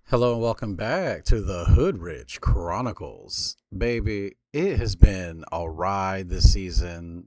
Hello and welcome back to the Hoodrich Chronicles. Baby, it has been a ride this season.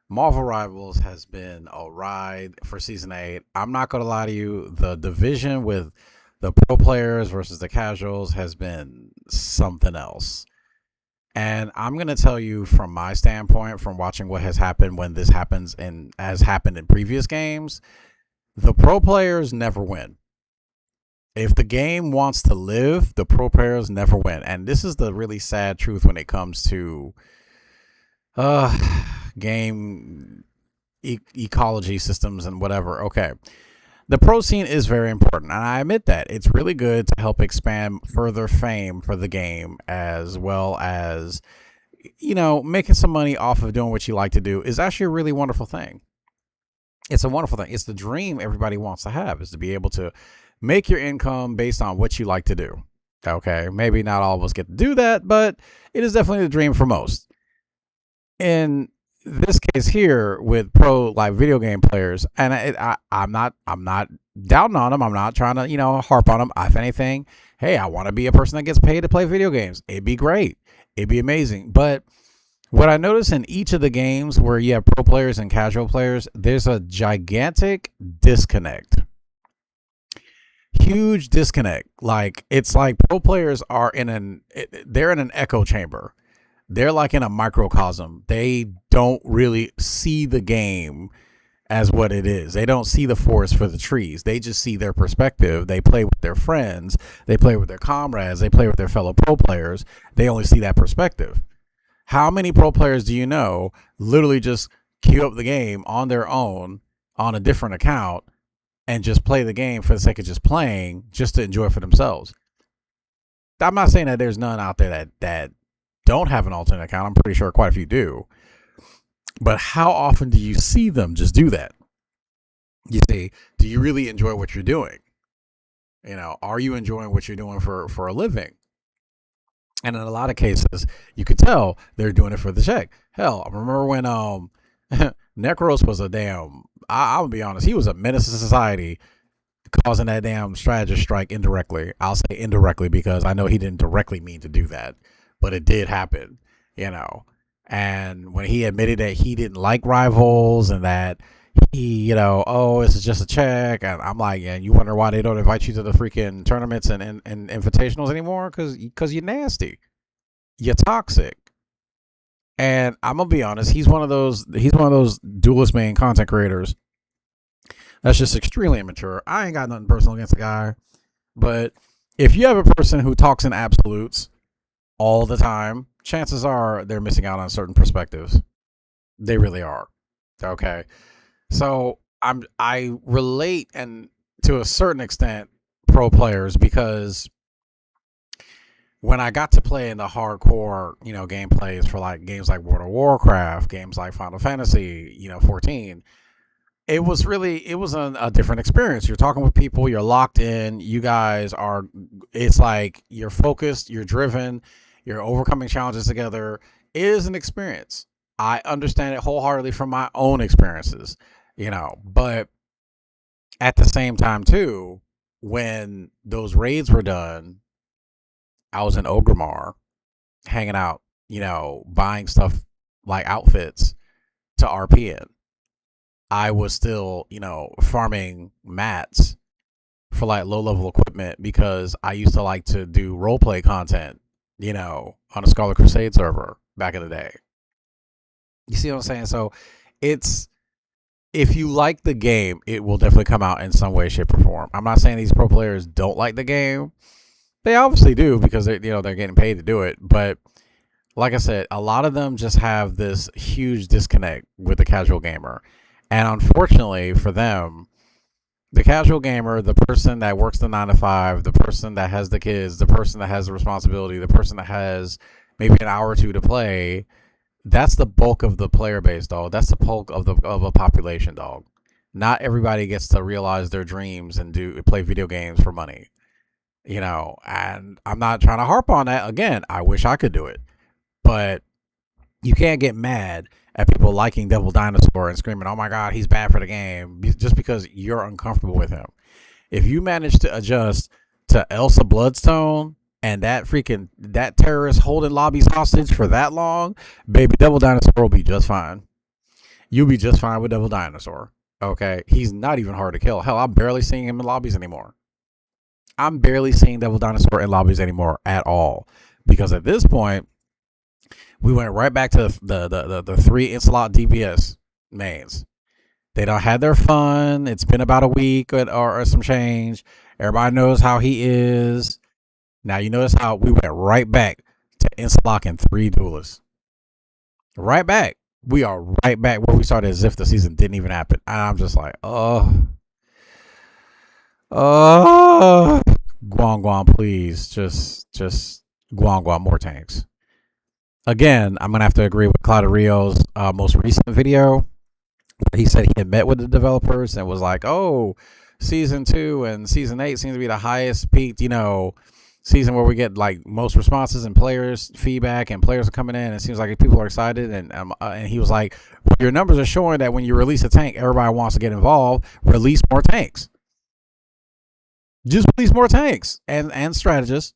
Marvel Rivals has been a ride for season 8. I'm not going to lie to you, the division with the pro players versus the casuals has been something else. And I'm going to tell you from my standpoint, from watching what has happened when this happens and has happened in previous games, the pro players never win. If the game wants to live, the pro players never win. And this is the really sad truth when it comes to uh game ecology systems and whatever. Okay. The pro scene is very important, and I admit that. It's really good to help expand further fame for the game, as well as making some money off of doing what you like to do is actually a really wonderful thing. It's a wonderful thing. It's the dream everybody wants to have, is to be able to make your income based on what you like to do. Okay, maybe not all of us get to do that, but it is definitely the dream for most. In this case here with pro like video game players, and I'm not doubting on them. I'm not trying to harp on them. If anything, hey, I want to be a person that gets paid to play video games. It'd be great. It'd be amazing. But what I notice in each of the games where you have pro players and casual players, there's a gigantic disconnect. Huge disconnect. Like, it's like pro players are they're in an echo chamber. They're like in a microcosm. They don't really see the game as what it is. They don't see the forest for the trees. They just see their perspective. They play with their friends. They play with their comrades. They play with their fellow pro players. They only see that perspective. How many pro players do you know literally just queue up the game on their own on a different account and just play the game for the sake of just playing, just to enjoy it for themselves? I'm not saying that there's none out there that don't have an alternate account. I'm pretty sure quite a few do. But how often do you see them just do that? You see, do you really enjoy what you're doing? Are you enjoying what you're doing for a living? And in a lot of cases, you could tell they're doing it for the check. Hell, I remember when Necros was a damn. I'll be honest, he was a menace to society, causing that damn strategist strike indirectly. I'll say indirectly because I know he didn't directly mean to do that, but it did happen. You know, and when he admitted that he didn't like rivals and that oh, this is just a check, and I'm like, yeah, you wonder why they don't invite you to the freaking tournaments and invitationals anymore? Because you're nasty, you're toxic. And I'm gonna be honest, he's one of those duelist main content creators that's just extremely immature. I ain't got nothing personal against the guy, but if you have a person who talks in absolutes all the time, chances are they're missing out on certain perspectives. They really are. Okay. So I relate, and to a certain extent, pro players, because when I got to play in the hardcore, gameplays for like games like World of Warcraft, games like Final Fantasy, 14, it was a different experience. You're talking with people, you're locked in, you guys are, it's like you're focused, you're driven, you're overcoming challenges together. It is an experience. I understand it wholeheartedly from my own experiences, but at the same time too, when those raids were done, I was in Ogrimmar hanging out, buying stuff like outfits to RP in. I was still, farming mats for like low level equipment because I used to like to do role play content, on a Scarlet Crusade server back in the day. You see what I'm saying? So it's, if you like the game, it will definitely come out in some way, shape, or form. I'm not saying these pro players don't like the game. They obviously do because they're getting paid to do it. But like I said, a lot of them just have this huge disconnect with the casual gamer. And unfortunately for them, the casual gamer, the person that works the 9 to 5, the person that has the kids, the person that has the responsibility, the person that has maybe an hour or two to play, that's the bulk of the player base, dog. That's the bulk of a population, dog. Not everybody gets to realize their dreams and play video games for money. And I'm not trying to harp on that. Again, I wish I could do it, but you can't get mad at people liking Devil Dinosaur and screaming, "Oh my God, he's bad for the game," just because you're uncomfortable with him. If you manage to adjust to Elsa Bloodstone and that terrorist holding lobbies hostage for that long, baby, Devil Dinosaur will be just fine. You'll be just fine with Devil Dinosaur. Okay, he's not even hard to kill. Hell, I'm barely seeing him in lobbies anymore. I'm barely seeing Devil Dinosaur in lobbies anymore at all, because at this point we went right back to the 3 Insalot DPS mains. They don't had their fun. It's been about a week or some change. Everybody knows how he is. Now you notice how we went right back to Insalot and 3 duelists. Right back. We are right back where we started, as if the season didn't even happen. And I'm just like, Guan Guan, please. Just Guan Guan, more tanks. Again, I'm going to have to agree with Cloud Rio's most recent video. He said he had met with the developers and was like, oh, season 2 and season 8 seems to be the highest peaked, season where we get like most responses and players feedback, and players are coming in. It seems like people are excited. And he was like, well, your numbers are showing that when you release a tank, everybody wants to get involved. Release more tanks. Just release more tanks and strategists,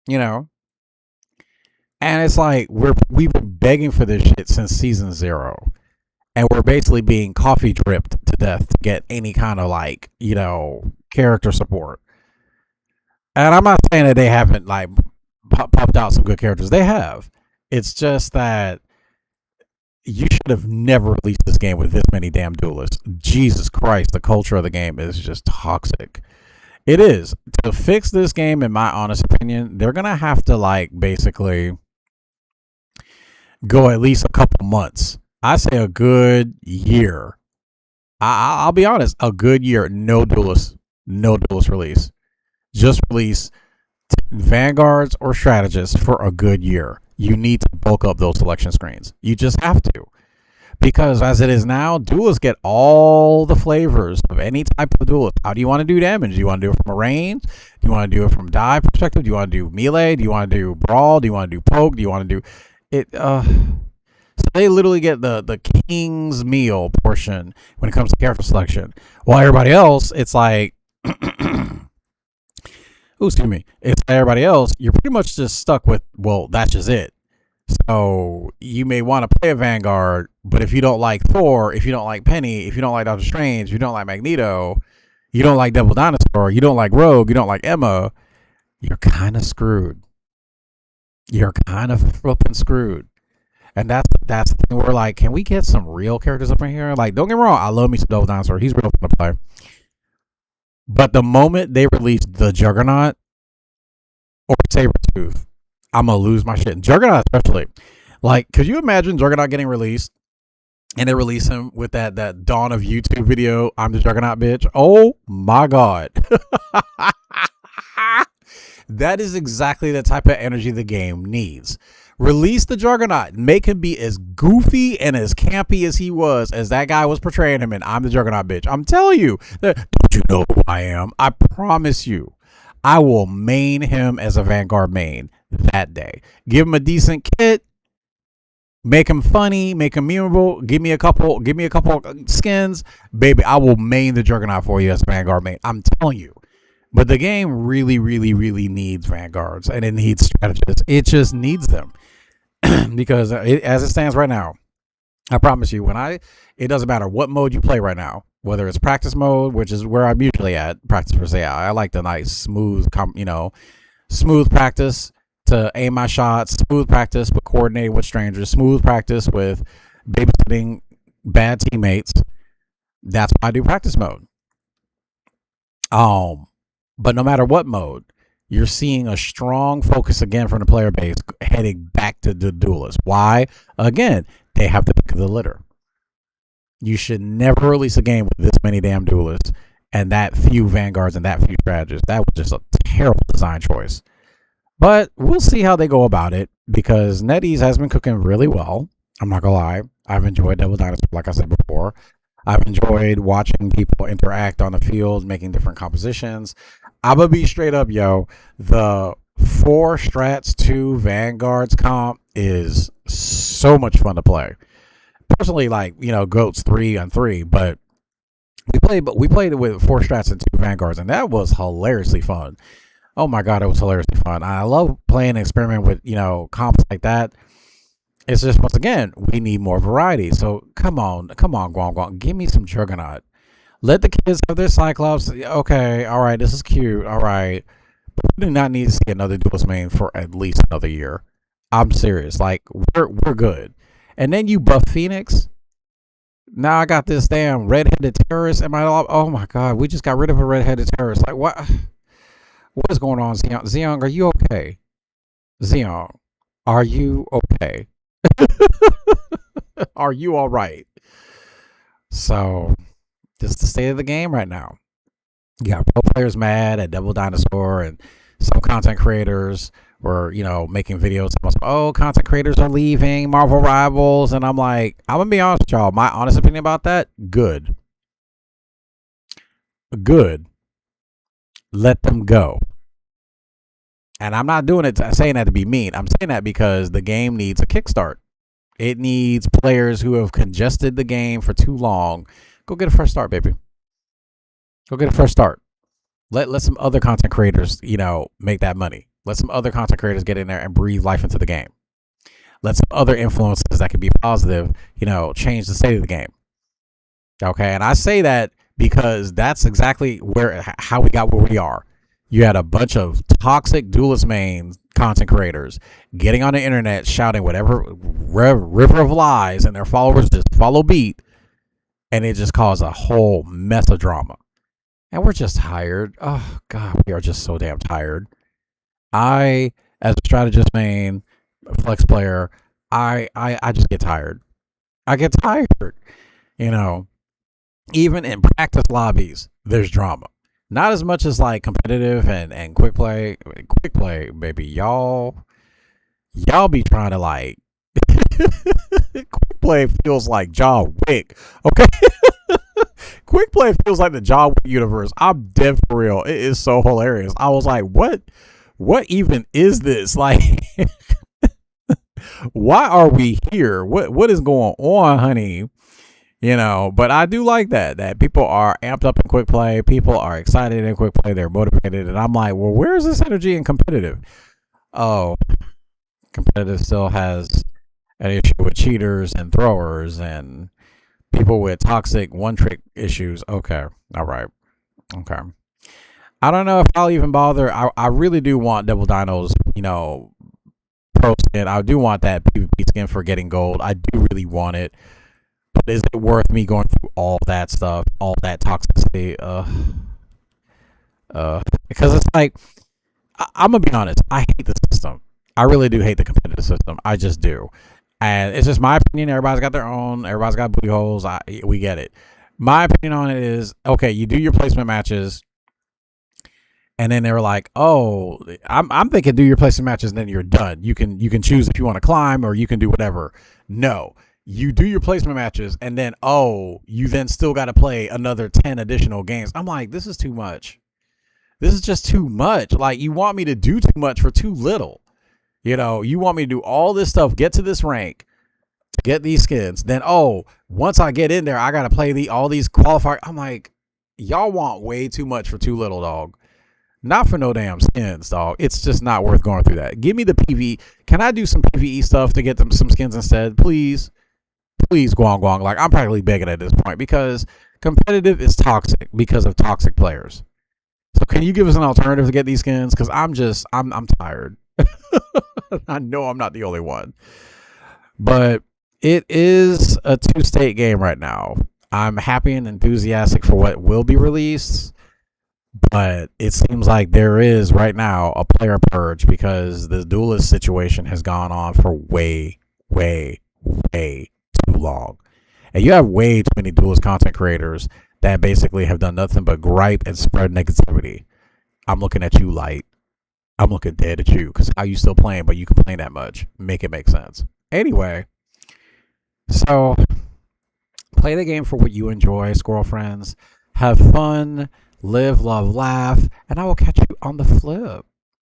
And it's like we've been begging for this shit since season 0. And we're basically being coffee dripped to death to get any kind of character support. And I'm not saying that they haven't popped out some good characters. They have. It's just that you should have never released this game with this many damn duelists. Jesus Christ, the culture of the game is just toxic. It is. To fix this game, in my honest opinion, they're gonna have to basically go at least a couple months. I say a good year. I'll be honest, a good year. No duelist release. Just release vanguards or strategists for a good year. You need to bulk up those selection screens. You just have to. Because as it is now, duelists get all the flavors of any type of duelist. How do you want to do damage? Do you want to do it from a range? Do you want to do it from dive perspective? Do you want to do melee? Do you want to do brawl? Do you want to do poke? Do you want to do it? So they literally get the king's meal portion when it comes to character selection. While everybody else, it's like... excuse me. It's everybody else. You're pretty much just stuck with, well, that's just it. So you may want to play a Vanguard, but if you don't like Thor, if you don't like Penny, if you don't like Doctor Strange, if you don't like Magneto, you don't like Devil Dinosaur, you don't like Rogue, you don't like Emma, you're kind of screwed. You're kind of flipping screwed. And that's the thing. We're like, can we get some real characters up in here? Like, don't get me wrong, I love me some Devil Dinosaur. He's real fun to play. But the moment they release the Juggernaut or Sabretooth, I'm going to lose my shit. Juggernaut especially. Like, could you imagine Juggernaut getting released and they release him with that Dawn of YouTube video, I'm the Juggernaut, bitch? Oh, my God. That is exactly the type of energy the game needs. Release the Juggernaut. Make him be as goofy and as campy as he was, as that guy was portraying him in I'm the Juggernaut, bitch. I'm telling you. Don't you know who I am? I promise you. I will main him as a Vanguard main that day. Give him a decent kit. Make him funny. Make him memorable. Give me a couple skins. Baby, I will main the Juggernaut for you as a Vanguard main. I'm telling you. But the game really, really, really needs Vanguards. And it needs strategists. It just needs them. Because as it stands right now, I promise you, it doesn't matter what mode you play right now, whether it's practice mode, which is where I'm usually at, practice per se. I like the nice, smooth practice to aim my shots, smooth practice with coordinating with strangers, smooth practice with babysitting bad teammates. That's why I do practice mode. But no matter what mode, you're seeing a strong focus again from the player base heading back to the duelist. Why? Again, they have the pick of the litter. You should never release a game with this many damn duelists and that few Vanguards and that few strategists. That was just a terrible design choice. But we'll see how they go about it, because NetEase has been cooking really well. I'm not going to lie. I've enjoyed Devil Dinosaur, like I said before. I've enjoyed watching people interact on the field, making different compositions. I'm going to be straight up, yo. The 4 strats 2 Vanguards comp is so much fun to play. Personally, GOAT's 3-on-3, but we played it with 4 strats and 2 Vanguards, and that was hilariously fun. Oh my god, it was hilariously fun. I love playing and experiment with comps like that. It's just once again we need more variety. So come on, Guang Guang, give me some Juggernaut. Let the kids have their Cyclops. Okay, all right, this is cute. All right, but we do not need to see another Duelist main for at least another year. I'm serious. Like we're good. And then you buff Phoenix. Now I got this damn redheaded terrorist in my. Oh my god, we just got rid of a redheaded terrorist. Like what? What is going on, Xeon? Xeon, are you okay? Xeon, are you okay? Are you all right? So, this is the state of the game right now. You got pro players mad at Devil Dinosaur, and some content creators were, making videos about, oh, content creators are leaving Marvel Rivals, and I'm like, I'm gonna be honest with y'all. My honest opinion about that, good, good. Let them go. And I'm not doing it saying that to be mean. I'm saying that because the game needs a kickstart. It needs players who have congested the game for too long. Go get a fresh start, baby. Go get a fresh start. Let some other content creators, make that money. Let some other content creators get in there and breathe life into the game. Let some other influences that can be positive, change the state of the game. Okay, and I say that because that's exactly how we got where we are. You had a bunch of toxic Duelist main content creators getting on the internet shouting whatever river of lies, and their followers just follow beat, and it just caused a whole mess of drama. And we're just tired. Oh god, we are just so damn tired. I, as a strategist main flex player, I just get tired. I get tired. You know, even in practice lobbies, there's drama. Not as much as like competitive and quick play. Quick play, baby. Y'all be trying to like quick play feels like John Wick. Okay. Quick play feels like the John Wick universe. I'm dead for real. It is so hilarious. I was like, what even is this? Like why are we here? What is going on, honey? But I do like that people are amped up in quick play. People are excited in quick play. They're motivated. And I'm like, well, where's this energy in competitive? Oh, competitive still has an issue with cheaters and throwers and people with toxic one trick issues. Okay. All right. Okay. I don't know if I'll even bother. I really do want Devil Dino's, pro skin. I do want that PvP skin for getting gold. I do really want it. But is it worth me going through all that stuff, all that toxicity? Because it's like, I'm gonna be honest. I hate the system. I really do hate the competitive system. I just do, and it's just my opinion. Everybody's got their own. Everybody's got booty holes. We get it. My opinion on it is okay. You do your placement matches, and then they were like, "Oh, I'm thinking do your placement matches, and then you're done. You can choose if you want to climb or you can do whatever." No. You do your placement matches and then you then still got to play another 10 additional games. I'm like, this is too much. This is just too much. Like, you want me to do too much for too little. You want me to do all this stuff, get to this rank, to get these skins. Then once I get in there, I got to play all these qualifiers. I'm like, y'all want way too much for too little, dog. Not for no damn skins, dog. It's just not worth going through that. Give me the PvE. Can I do some PvE stuff to get them some skins instead, please? Please, Guang Guang. Like, I'm practically begging at this point because competitive is toxic because of toxic players. So can you give us an alternative to get these skins? Because I'm tired. I know I'm not the only one. But it is a two-state game right now. I'm happy and enthusiastic for what will be released. But it seems like there is right now a player purge because the duelist situation has gone on for way, way, way too long. And you have way too many duelist content creators that basically have done nothing but gripe and spread negativity. I'm looking at you, Light. I'm looking dead at you because how you still playing, but you complain that much. Make it make sense. Anyway, so play the game for what you enjoy, squirrel friends. Have fun, live, love, laugh, and I will catch you on the flip.